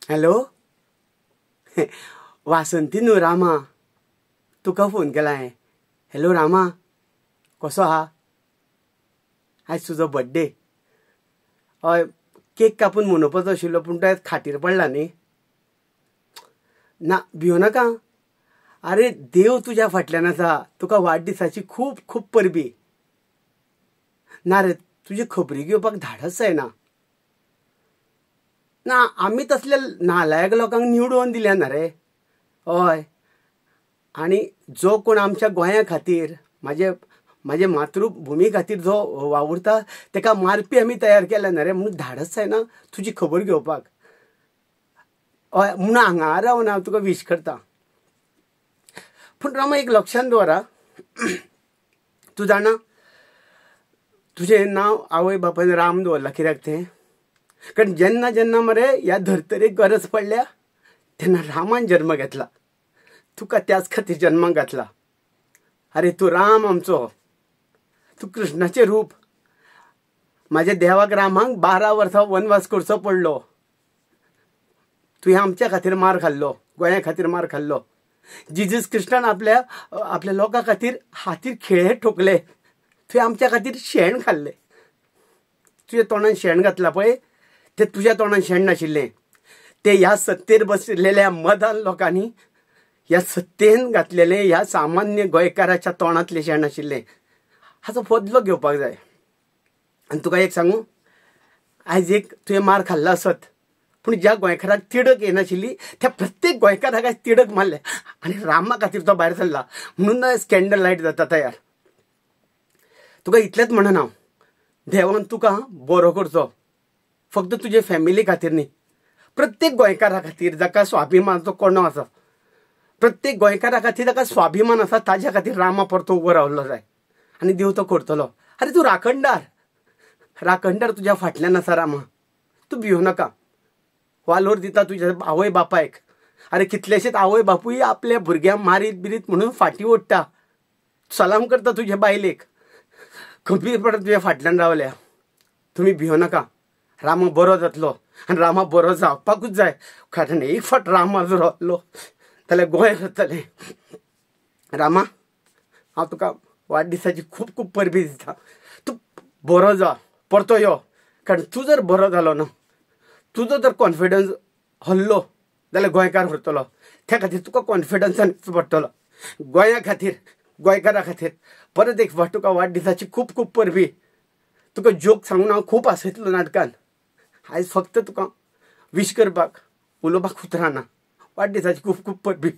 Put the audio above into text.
Hello वासंती न्हू रामा, तुका phone केला हांवें. हॅलो रामा, कसो आहा? आयज तुजो बर्थडे. हय, केक कापून मनोवपाचो आशिल्लो पूण तो खाटीर पडला न्ही. ना भियो नाका. अरे देव तुज्या फाटल्यान आसा. तुका वाडदिसाची खूब खूब परबी. ना रे, तुजी खबरी घेवपाक धाडच जायना. ना आमी तसल्या नालायक लोकांक निवडून दिल्या ना रे. हय, आनी जो कोण आमच्या गोंया खातीर म्हाजे मातृभुमी खातीर जो वावुरता तेका मारपी आमी तयार केल्या ना रे. म्हणून धाडच जायना तुजी खबर घेवपाक. हय, म्हणून हांगा रावन हांव तुका विश करता. पूण रामा एक लक्षांत दवरा, तूं जाणा तुजें नांव आवय बापायन राम दवरला. कित्याक तें? कारण जेन्ना जेन्ना मरे ह्या धर्तरेक गरज पडल्या तेन्ना रामान जल्म घेतला. तुका त्याच खातीर जल्माक घातला. अरे तूं राम आमचो, तूं कृष्णाचें रूप. म्हाज्या देवाक रामाक 12 वर्सां वनवास करचो पडलो. तुवें आमच्या खातीर मार खाल्लो, गोंया खातीर मार खाल्लो. जिजस क्रिस्तान आपल्या लोकां खातीर हातीर खिळे ठोकले. तुवें आमच्या खातीर शेण खाल्लें. तुज्या तोंडान शेण घातलां पळय, तें तुज्या तोंडान शेण नाशिल्लें. तें ह्या सत्तेर बशिल्लेल्या मदान लोकांनी ह्या सत्तेन घातलेलें ह्या सामान्य गोंयकाराच्या तोंडांतलें शेण आशिल्लें. हाचो बदलो घेवपाक जाय. आनी तुका एक सांगू, आयज एक तुवें मार खाल्ला आसत, पूण ज्या गोंयकाराक तिडक येनाशिल्ली त्या प्रत्येक गोंयकाराक आयज तिडक मारल्या. आनी रामा खातीर तो भायर सरला. म्हणून आयज कॅन्डल लायट जाता तयार. तुका इतलेंच म्हणन हांव, देवान तुका बरो करचो. फक्त तुजे फॅमिली खातीर न्ही, प्रत्येक गोंयकारा खातीर जाका स्वाभिमानाचो कोणो आसा, प्रत्येक गोंयकारा खातीर जाका स्वाभिमान आसा, ताज्या खातीर रामा परतो उबो रावल्लो जाय. आनी देव तो करतलो. अरे तूं राखणदार तुज्या फाटल्यान आसा रामा. तूं भियो नाका. वालोर दिता तुज्या आवय बापायक. अरे कितलेशेच आवय बापूय आपल्या भुरग्यांक मारीत बिरीत म्हणून फाटीं ओडटा. सलाम करता तुज्या बायलेक. खंबीरपणान तुज्या फाटल्यान रावल्या. तुमी भियो नाका. रामा बरो जातलो. आनी रामा बरो जावपाकूच जाय. कारण एक फावट रामा जर रावलो जाल्यार गोंय जातलें. रामा, हांव तुका वाडदिसाची खूब खूब परबी दिता. तूं बरो जा, परतो यो. कारण तूं जर बरो जालो ना, तुजो जर कॉन्फिडन्स हल्लो जाल्यार गोंयकार व्हरतलो. त्या खातीर तुका कॉन्फिडन्सान पडटलो. गोंया खातीर, गोंयकारा खातीर परत एक फावट तुका वाडदिसाची खूब खूब परबी. तुका जोक सांगून हांव खूब हांसयतलो नाटकान. आयज फक्त तुका विश करपाक उलोवपाक उतरां ना. वाडदिसाची खूब खूब परबी.